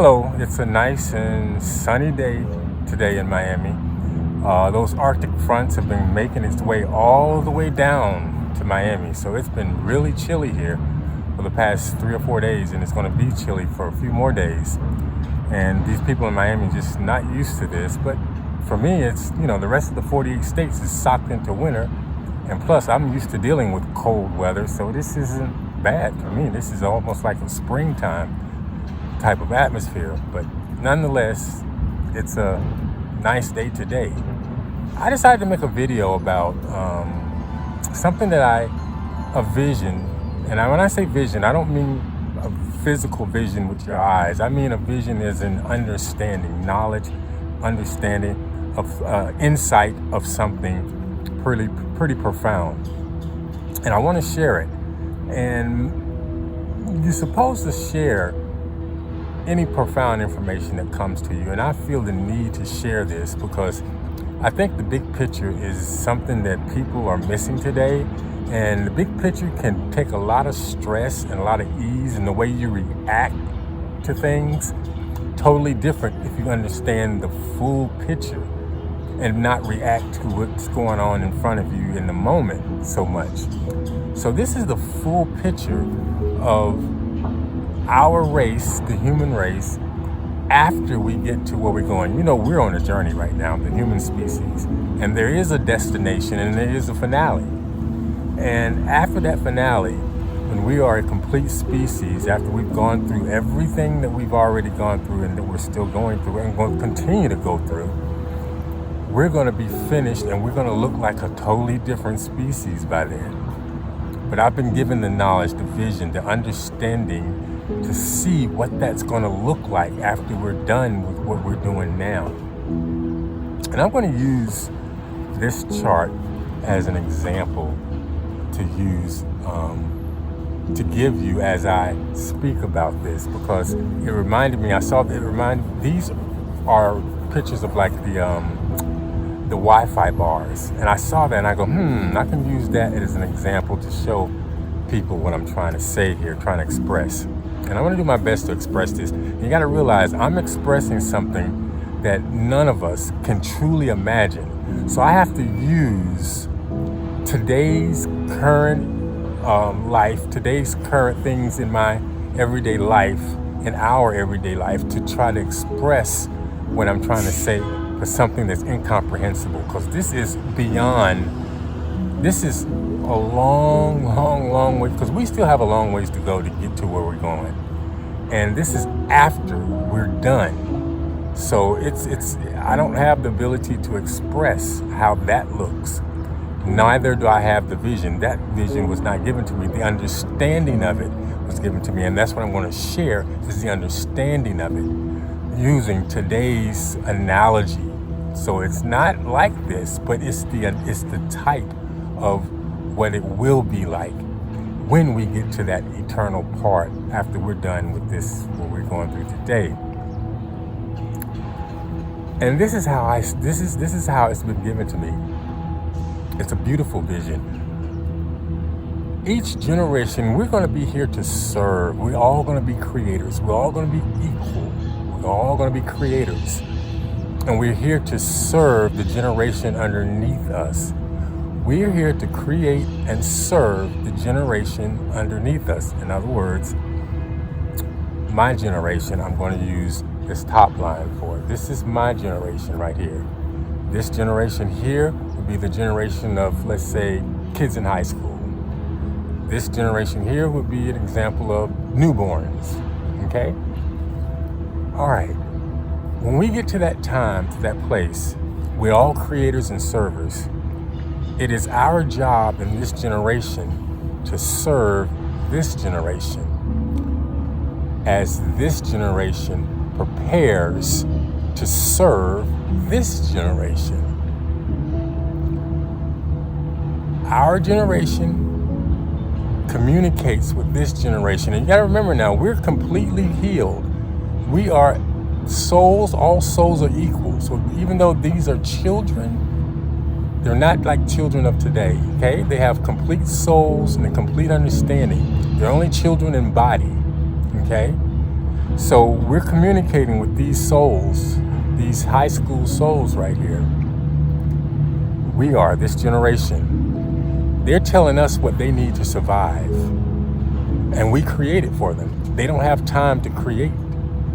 Hello, it's a nice and sunny day today in Miami. Those Arctic fronts have been making its way all the way down to Miami, so it's been really chilly here for the past 3 or 4 days, and it's going to be chilly for a few more days. And these people in Miami are just not used to this, but for me, it's, the rest of the 48 states is socked into winter, and plus I'm used to dealing with cold weather, so this isn't bad for me. This is almost like a springtime type of atmosphere, but nonetheless, it's a nice day today. I decided to make a video about something that a vision, and when I say vision, I don't mean a physical vision with your eyes. I mean a vision is an understanding, knowledge, understanding of insight of something pretty profound, and I want to share it. And you're supposed to share any profound information that comes to you. And I feel the need to share this because I think the big picture is something that people are missing today. And the big picture can take a lot of stress and a lot of ease, and the way you react to things totally different if you understand the full picture and not react to what's going on in front of you in the moment so much. So this is the full picture of our race, the human race, after we get to where we're going. We're on a journey right now, the human species, and there is a destination and there is a finale. And after that finale, when we are a complete species, after we've gone through everything that we've already gone through and that we're still going through and going to continue to go through, we're going to be finished and we're going to look like a totally different species by then. But I've been given the knowledge, the vision, the understanding to see what that's going to look like after we're done with what we're doing now. And I'm going to use this chart as an example to use, to give you as I speak about this, because it reminded me, these are pictures of like the Wi-Fi bars. And I saw that and I go, I can use that as an example to show people what I'm trying to say here, trying to express. And I'm going to do my best to express this. You got to realize I'm expressing something that none of us can truly imagine. So I have to use today's current life, today's current things in my everyday life, in our everyday life, to try to express what I'm trying to say for something that's incomprehensible. Because this is beyond, this is a long way, because we still have a long ways to go to get to where we're going. And this is after we're done. So I don't have the ability to express how that looks. Neither do I have the vision. That vision was not given to me. The understanding of it was given to me. And that's what I'm going to share, is the understanding of it, using today's analogy. So it's not like this, but it's the type of what it will be like when we get to that eternal part after we're done with this, what we're going through today. And this is how it's been given to me. It's a beautiful vision. Each generation, we're going to be here to serve. We're all going to be creators. We're all going to be equal. We're all going to be creators. And we're here to serve the generation underneath us. We're here to create and serve the generation underneath us. In other words, my generation, I'm going to use this top line for. This is my generation right here. This generation here would be the generation of, let's say, kids in high school. This generation here would be an example of newborns, okay? All right. When we get to that time, to that place, we're all creators and servers. It is our job in this generation to serve this generation as this generation prepares to serve this generation. Our generation communicates with this generation. And you gotta remember now, we're completely healed. We are souls, all souls are equal. So even though these are children, they're not like children of today, okay? They have complete souls and a complete understanding. They're only children in body, okay? So we're communicating with these souls, these high school souls right here. We are this generation. They're telling us what they need to survive, and we create it for them. They don't have time to create.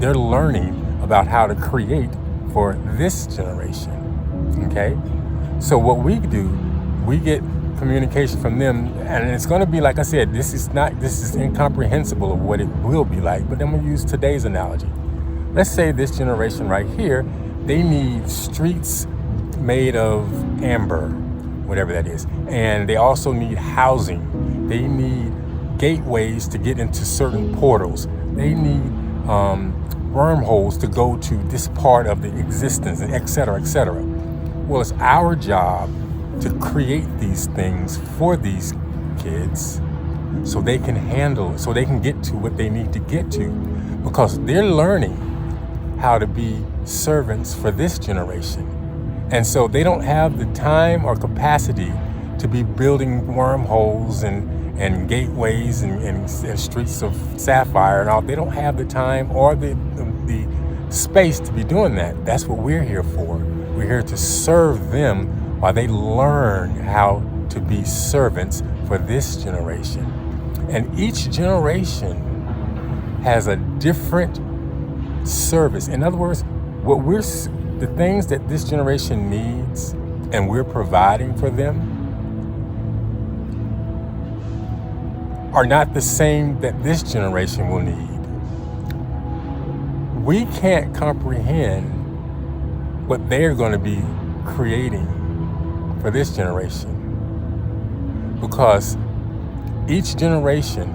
They're learning about how to create for this generation. Okay? So what we do, we get communication from them, and it's going to be, like I said, this is incomprehensible of what it will be like, but I'm going to use today's analogy. Let's say this generation right here, they need streets made of amber, whatever that is, and they also need housing. They need gateways to get into certain portals. They need wormholes to go to this part of the existence, and et cetera, et cetera. Well, it's our job to create these things for these kids so they can handle it, so they can get to what they need to get to, because they're learning how to be servants for this generation. And so they don't have the time or capacity to be building wormholes and gateways and streets of sapphire and all. They don't have the time or the space to be doing that. That's what we're here for. We're here to serve them while they learn how to be servants for this generation. And each generation has a different service. In other words, the things that this generation needs and we're providing for them are not the same that this generation will need. We can't comprehend what they're going to be creating for this generation, because each generation,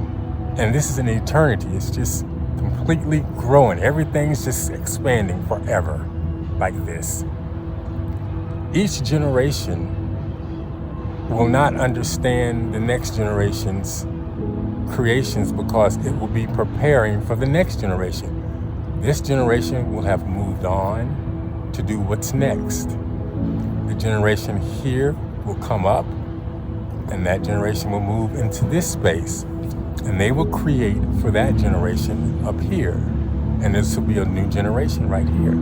and this is an eternity, it's just completely growing. Everything's just expanding forever like this. Each generation will not understand the next generation's creations because it will be preparing for the next generation. This generation will have moved on to do what's next. The generation here will come up, and that generation will move into this space, and they will create for that generation up here, and this will be a new generation right here.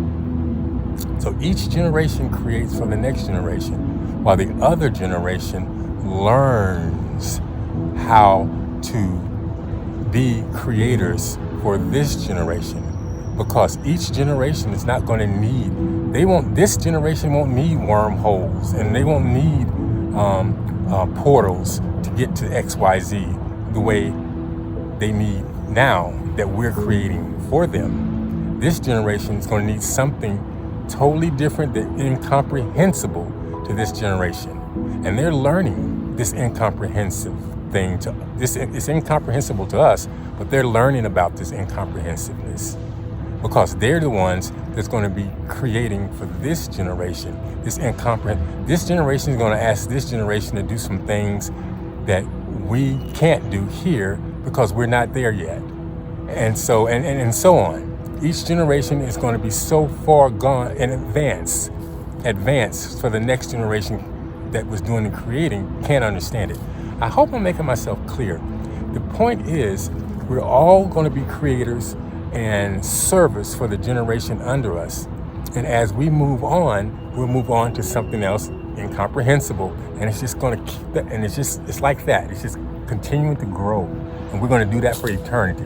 So each generation creates for the next generation, while the other generation learns how to be creators for this generation, because each generation is not going to need, this generation won't need wormholes, and they won't need portals to get to XYZ the way they need now that we're creating for them. This generation is going to need something totally different, that incomprehensible to this generation. And they're learning this incomprehensive thing it's incomprehensible to us, but they're learning about this incomprehensiveness, because they're the ones that's going to be creating for this generation. This generation is going to ask this generation to do some things that we can't do here because we're not there yet. And so, and so on. Each generation is going to be so far gone and advanced for the next generation that was doing the creating can't understand it. I hope I'm making myself clear. The point is, we're all going to be creators and servers for the generation under us. And as we move on, we'll move on to something else incomprehensible. And it's just going to keep that, and it's like that. It's just continuing to grow. And we're going to do that for eternity.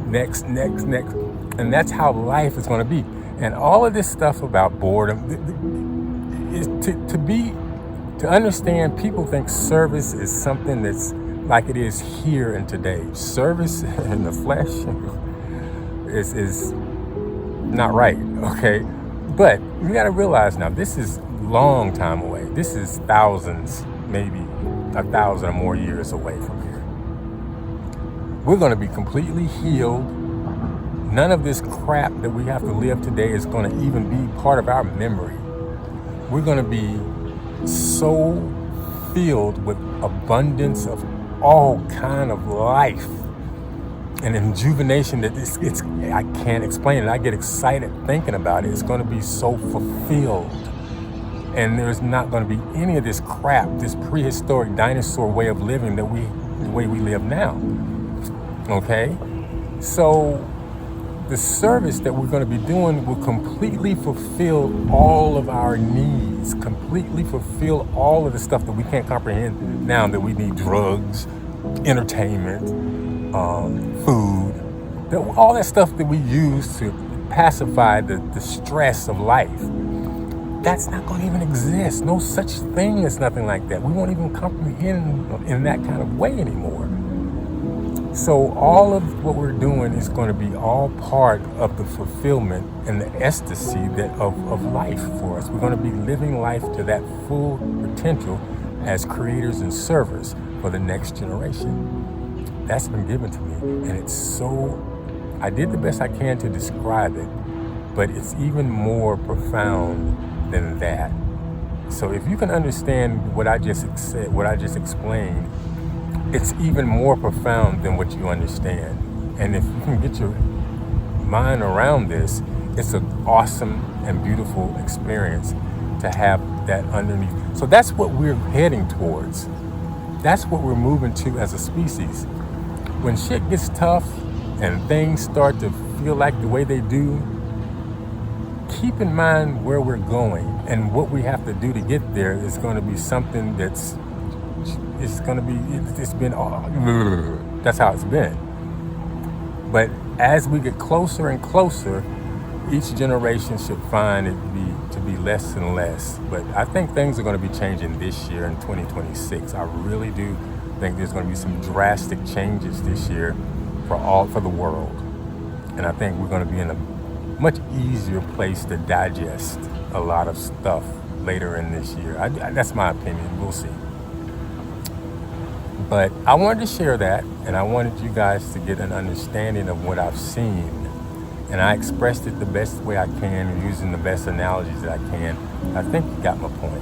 Next. And that's how life is going to be. And all of this stuff about boredom is to understand. People think service is something that's like it is here and today. Service in the flesh is not right, okay? But you got to realize now, this is long time away. This is thousands, maybe 1,000 or more years away from here. We're going to be completely healed. None of this crap that we have to live today is going to even be part of our memory. We're going to be so filled with abundance of all kind of life and rejuvenation that it's I can't explain it. I get excited thinking about it. It's going to be so fulfilled. And there's not going to be any of this crap, this prehistoric dinosaur way of living the way we live now. Okay? So the service that we're going to be doing will completely fulfill all of our needs, completely fulfill all of the stuff that we can't comprehend now, that we need: drugs, entertainment, food, all that stuff that we use to pacify the stress of life. That's not going to even exist. No such thing as nothing like that. We won't even comprehend in that kind of way anymore. So all of what we're doing is going to be all part of the fulfillment and the ecstasy of life for us. We're going to be living life to that full potential as creators and servers for the next generation. That's been given to me, and it's so, I did the best I can to describe it, but it's even more profound than that. So if you can understand what I just said, what I just explained, it's even more profound than what you understand. And if you can get your mind around this, it's an awesome and beautiful experience to have that underneath. So that's what we're heading towards. That's what we're moving to as a species. When shit gets tough and things start to feel like the way they do, keep in mind where we're going, and what we have to do to get there is going to be something that's, it's going to be, it's been, that's how it's been. But as we get closer and closer, each generation should find it to be less and less. But I think things are going to be changing this year in 2026. I really do think there's going to be some drastic changes this year for the world. And I think we're going to be in a much easier place to digest a lot of stuff later in this year. That's my opinion. We'll see. But I wanted to share that, and I wanted you guys to get an understanding of what I've seen. And I expressed it the best way I can, using the best analogies that I can. I think you got my point.